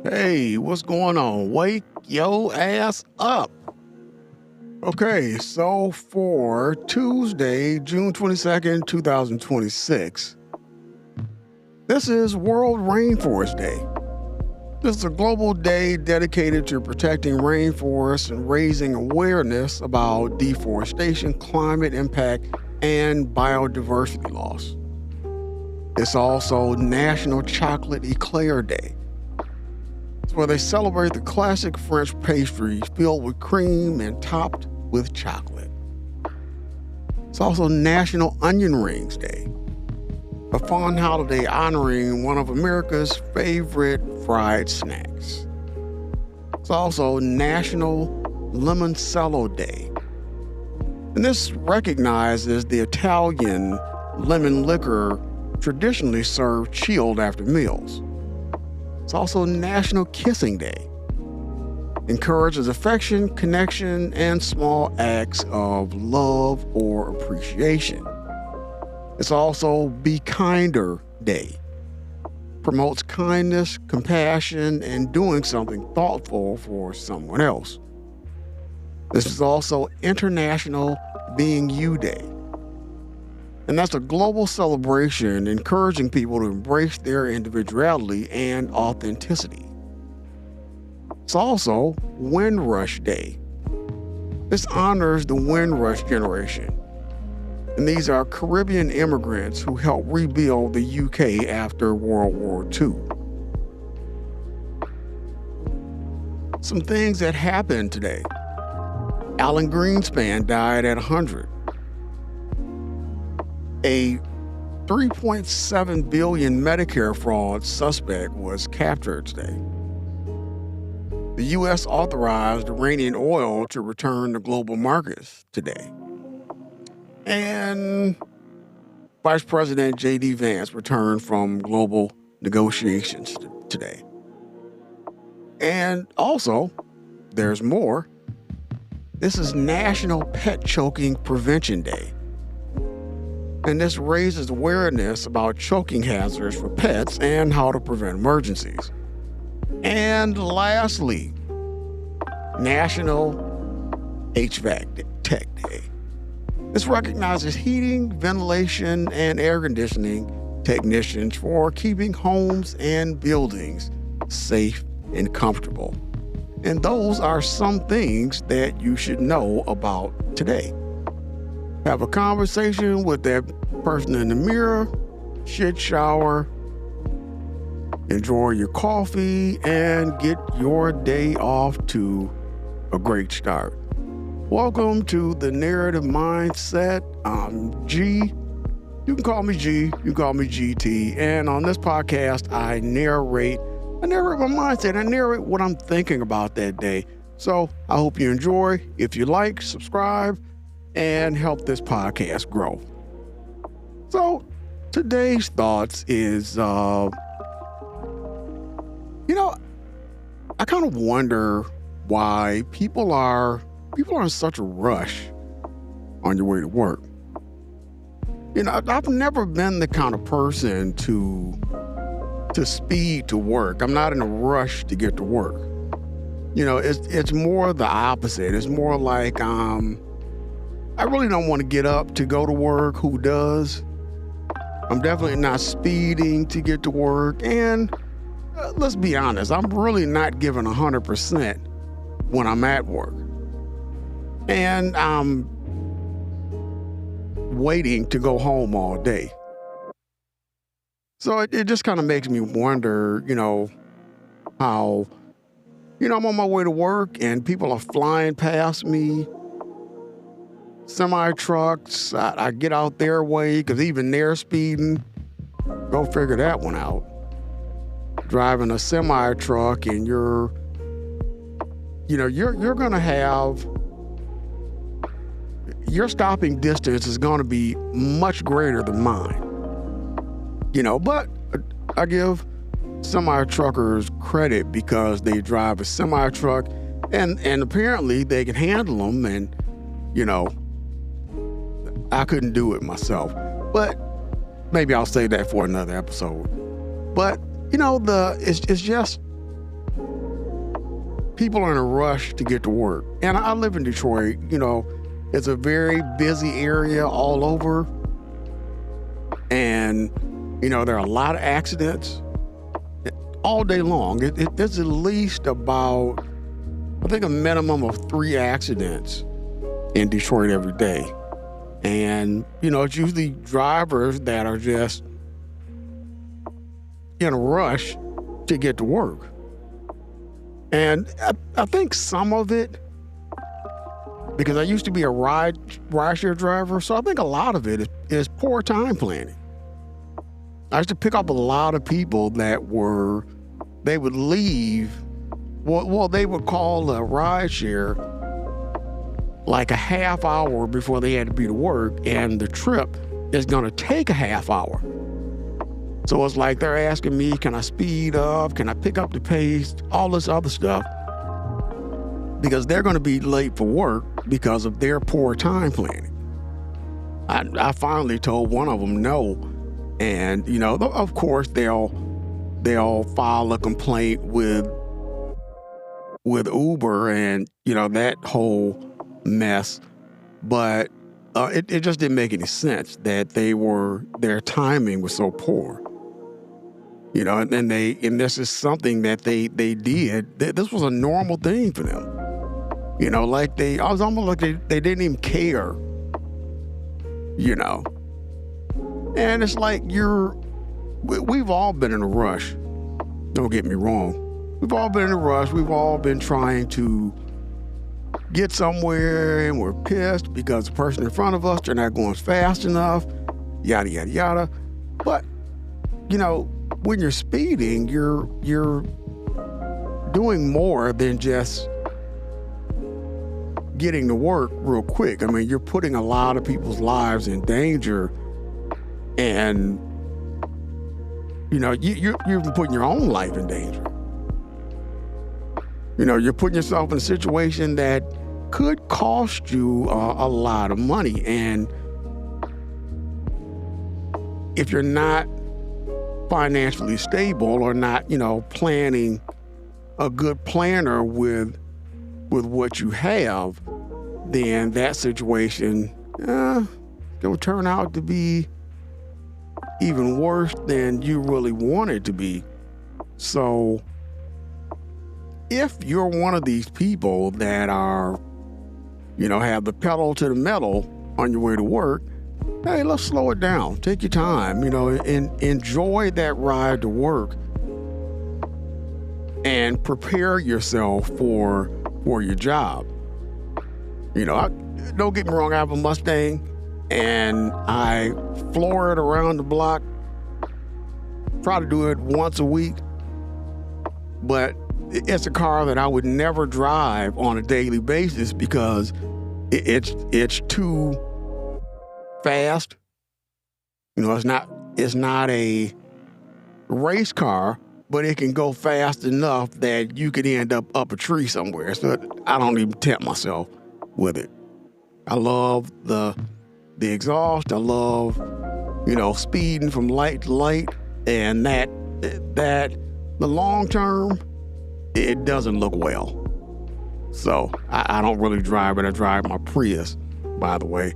Hey, what's going on? Wake yo ass up. Okay, so for Tuesday, June 22nd, 2026, this is World Rainforest Day. This is a global day dedicated to protecting rainforests and raising awareness about deforestation, climate impact, and biodiversity loss. It's also National Chocolate Eclair Day, where they celebrate the classic French pastry filled with cream and topped with chocolate. It's also National Onion Rings Day, a fun holiday honoring one of America's favorite fried snacks. It's also National Limoncello Day, and this recognizes the Italian lemon liquor traditionally served chilled after meals. It's also National Kissing Day. Encourages affection, connection, and small acts of love or appreciation. It's also Be Kinder Day. Promotes kindness, compassion, and doing something thoughtful for someone else. This is also International Being You Day. And that's a global celebration encouraging people to embrace their individuality and authenticity. It's also Windrush Day. This honors the Windrush generation. And these are Caribbean immigrants who helped rebuild the UK after World War II. Some things that happened today. Alan Greenspan died at 100. A $3.7 billion Medicare fraud suspect was captured today. The U.S. authorized Iranian oil to return to global markets today. And Vice President J.D. Vance returned from global negotiations today. And also, there's more. This is National Pet Choking Prevention Day. And this raises awareness about choking hazards for pets and how to prevent emergencies. And lastly, National HVAC Tech Day. This recognizes heating, ventilation, and air conditioning technicians for keeping homes and buildings safe and comfortable. And those are some things that you should know about today. Have a conversation with that person in the mirror, shit shower, enjoy your coffee, and get your day off to a great start. Welcome to the Narrative Mindset. I'm G. You can call me G. You can call me GT. And on this podcast, I narrate my mindset. I narrate what I'm thinking about that day. So I hope you enjoy. If you like, subscribe, and help this podcast grow. So today's thoughts is, I kind of wonder why people are in such a rush on your way to work. I've never been the kind of person to speed to work. I'm not in a rush to get to work. It's more the opposite. It's more like, I really don't want to get up to go to work. Who does? I'm definitely not speeding to get to work. And let's be honest, I'm really not giving 100% when I'm at work. And I'm waiting to go home all day. So it just kind of makes me wonder, how, I'm on my way to work and people are flying past me. Semi-trucks, I get out their way because even they're speeding. Go figure that one out. Driving a semi-truck and you're going to have, your stopping distance is going to be much greater than mine. But I give semi-truckers credit because they drive a semi-truck and apparently they can handle them and, I couldn't do it myself, but maybe I'll save that for another episode. But it's just people are in a rush to get to work. And I live in Detroit, it's a very busy area all over. And, there are a lot of accidents all day long. There's at least about, I think, a minimum of 3 accidents in Detroit every day. And, it's usually drivers that are just in a rush to get to work. And I think some of it, because I used to be a rideshare driver, so I think a lot of it is poor time planning. I used to pick up a lot of people that they would leave, they would call a rideshare like a half hour before they had to be to work, and the trip is going to take a half hour. So it's like they're asking me, can I speed up? Can I pick up the pace? All this other stuff. Because they're going to be late for work because of their poor time planning. I finally told one of them no. And, of course, they'll file a complaint with Uber and, that whole mess. But it just didn't make any sense that their timing was so poor. And this is something that they did. This was a normal thing for them. I was almost like they didn't even care. And it's like we've all been in a rush. Don't get me wrong. We've all been in a rush. We've all been trying to get somewhere, and we're pissed because the person in front of us, they're not going fast enough, yada, yada, yada. But, when you're speeding, you're doing more than just getting to work real quick. I mean, you're putting a lot of people's lives in danger, and you're even putting your own life in danger. You're putting yourself in a situation that could cost you a lot of money. And if you're not financially stable or not, planning a good planner with what you have, then that situation will turn out to be even worse than you really want it to be. So if you're one of these people that are, have the pedal to the metal on your way to work, hey, let's slow it down. Take your time, and enjoy that ride to work and prepare yourself for your job. Don't get me wrong, I have a Mustang and I floor it around the block. Try to do it once a week, but it's a car that I would never drive on a daily basis because it's too fast. It's not a race car, but it can go fast enough that you could end up a tree somewhere. So I don't even tempt myself with it. I love the exhaust. I love, speeding from light to light, and that the long term, it doesn't look well. So I don't really drive it. I drive my Prius, by the way.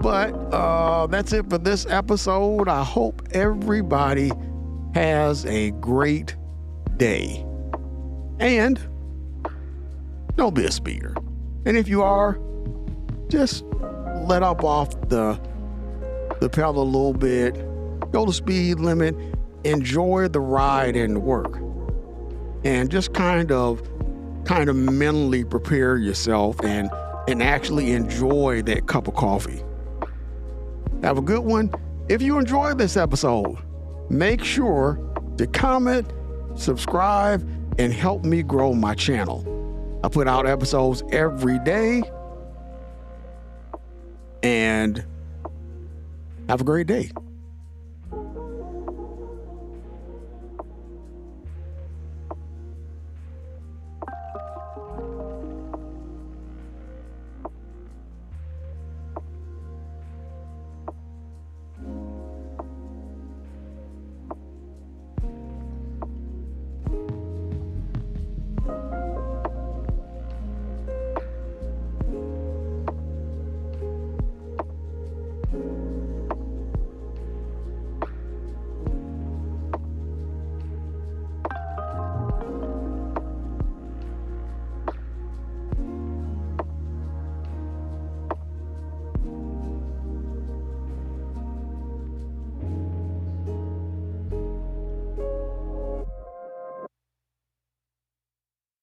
But that's it for this episode. I hope everybody has a great day. And don't be a speeder. And if you are, just let up off the pedal a little bit, go the speed limit, enjoy the ride and work. And just kind of mentally prepare yourself and actually enjoy that cup of coffee. Have a good one. If you enjoyed this episode, make sure to comment, subscribe, and help me grow my channel. I put out episodes every day. And have a great day.